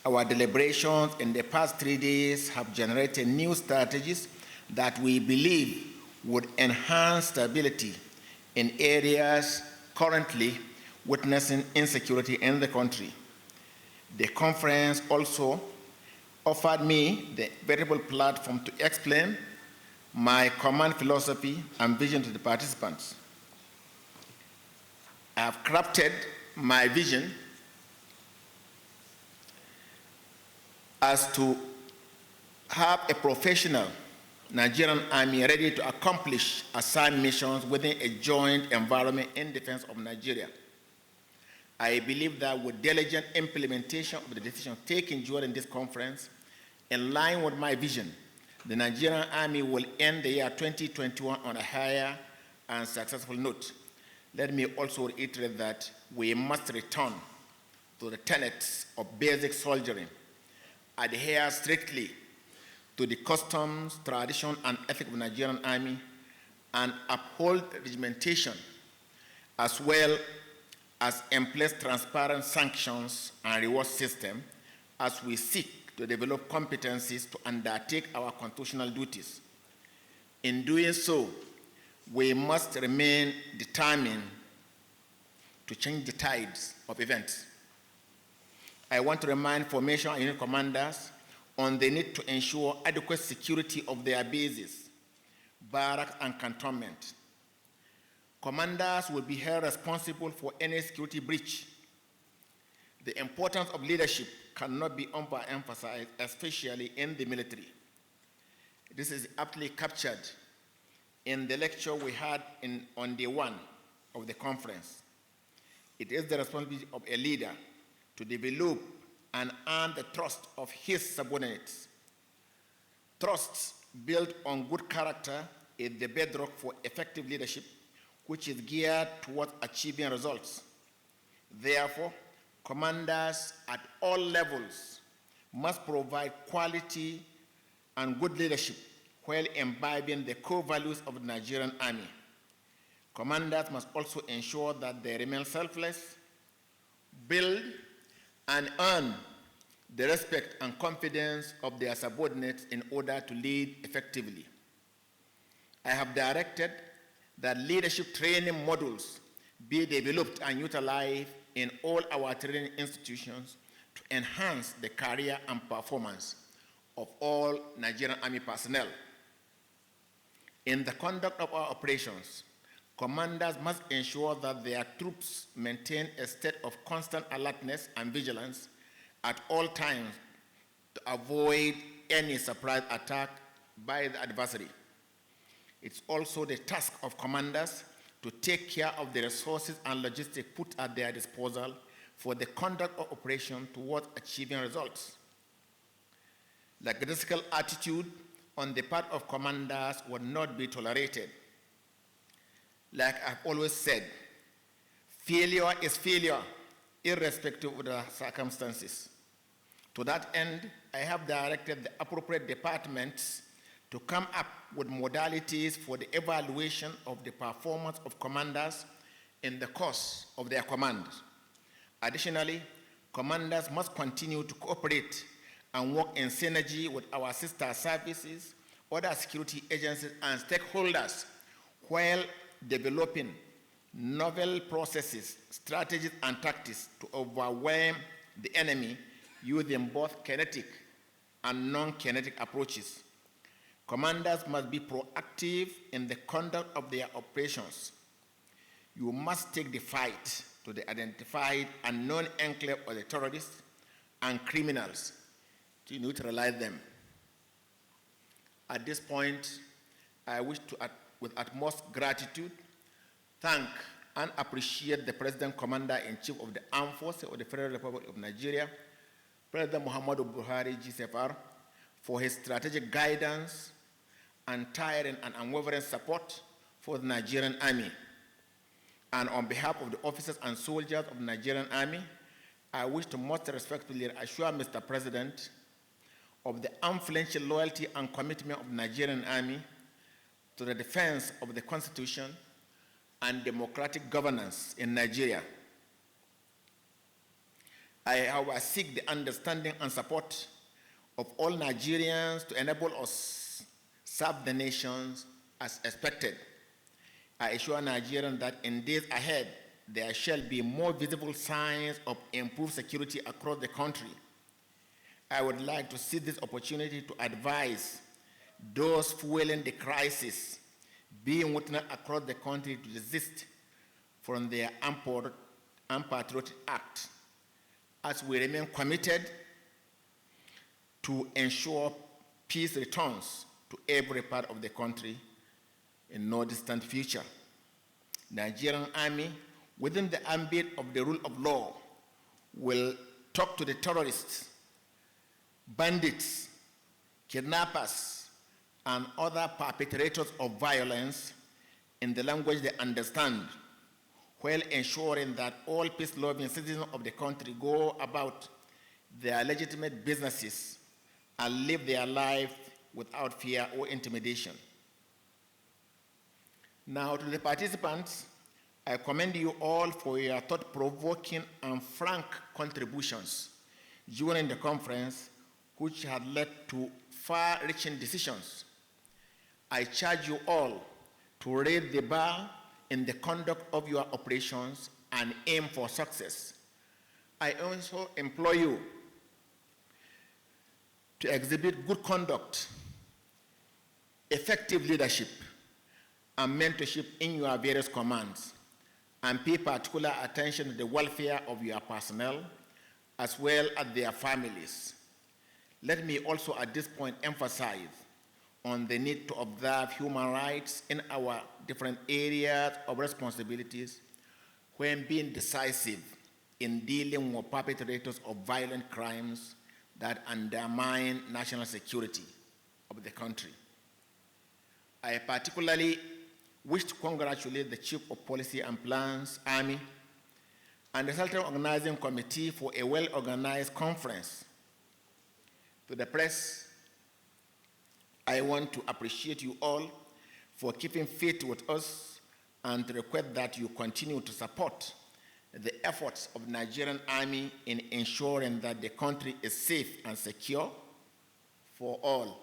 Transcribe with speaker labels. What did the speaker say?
Speaker 1: Our deliberations in the past 3 days have generated new strategies that we believe would enhance stability in areas currently witnessing insecurity in the country. The conference also offered me the veritable platform to explain my command philosophy and vision to the participants. I have crafted my vision as to have a professional Nigerian army ready to accomplish assigned missions within a joint environment in defense of Nigeria. I believe that with diligent implementation of the decisions taken during this conference, in line with my vision, the Nigerian army will end the year 2021 on a higher and successful note. Let me also reiterate that we must return to the tenets of basic soldiering, adhere strictly to the customs, tradition, and ethics of the Nigerian army, and uphold regimentation, as well as in place transparent sanctions and reward system as we seek to develop competencies to undertake our constitutional duties. In doing so, we must remain determined to change the tides of events. I want to remind formation and unit commanders on the need to ensure adequate security of their bases, barracks, and cantonment. Commanders will be held responsible for any security breach. The importance of leadership cannot be overemphasized, especially in the military. This is aptly captured in the lecture we had on day one of the conference. It is the responsibility of a leader to develop and earn the trust of his subordinates. Trust built on good character is the bedrock for effective leadership, which is geared towards achieving results. Therefore, commanders at all levels must provide quality and good leadership while imbibing the core values of the Nigerian army. Commanders must also ensure that they remain selfless, build and earn the respect and confidence of their subordinates in order to lead effectively. I have directed that leadership training modules be developed and utilized in all our training institutions to enhance the career and performance of all Nigerian Army personnel. In the conduct of our operations, commanders must ensure that their troops maintain a state of constant alertness and vigilance at all times to avoid any surprise attack by the adversary. It's also the task of commanders to take care of the resources and logistics put at their disposal for the conduct of operations towards achieving results. Lackadaisical attitude on the part of commanders would not be tolerated. Like I've always said, failure is failure, irrespective of the circumstances. To that end, I have directed the appropriate departments to come up with modalities for the evaluation of the performance of commanders in the course of their command. Additionally, commanders must continue to cooperate and work in synergy with our sister services, other security agencies, and stakeholders while developing novel processes, strategies, and tactics to overwhelm the enemy using both kinetic and non-kinetic approaches. Commanders must be proactive in the conduct of their operations. You must take the fight to the identified and known enclave of the terrorists and criminals to neutralize them. At this point, I wish to, with utmost gratitude, thank and appreciate the President Commander-in-Chief of the Armed Forces of the Federal Republic of Nigeria, President Muhammadu Buhari, GCFR, for his strategic guidance, untiring and unwavering support for the Nigerian Army. And on behalf of the officers and soldiers of the Nigerian Army, I wish to most respectfully assure Mr. President of the unflinching loyalty and commitment of the Nigerian Army to the defense of the Constitution and democratic governance in Nigeria. I, however, seek the understanding and support of all Nigerians to enable us serve the nations as expected. I assure Nigerians that in days ahead, there shall be more visible signs of improved security across the country. I would like to seize this opportunity to advise those fueling the crisis being witnessed across the country to desist from their unpatriotic act, as we remain committed to ensure peace returns to every part of the country in no distant future. Nigerian Army, within the ambit of the rule of law, will talk to the terrorists, bandits, kidnappers, and other perpetrators of violence in the language they understand, while ensuring that all peace-loving citizens of the country go about their legitimate businesses and live their life without fear or intimidation. Now, to the participants, I commend you all for your thought-provoking and frank contributions during the conference, which had led to far-reaching decisions. I charge you all to raise the bar in the conduct of your operations and aim for success. I also implore you to exhibit good conduct, effective leadership, and mentorship in your various commands, and pay particular attention to the welfare of your personnel as well as their families. Let me also at this point emphasize on the need to observe human rights in our different areas of responsibilities when being decisive in dealing with perpetrators of violent crimes that undermine national security of the country. I particularly wish to congratulate the Chief of Policy and Plans, Army, and the Central Organizing Committee for a well-organized conference. To the press, I want to appreciate you all for keeping faith with us and to request that you continue to support the efforts of the Nigerian Army in ensuring that the country is safe and secure for all.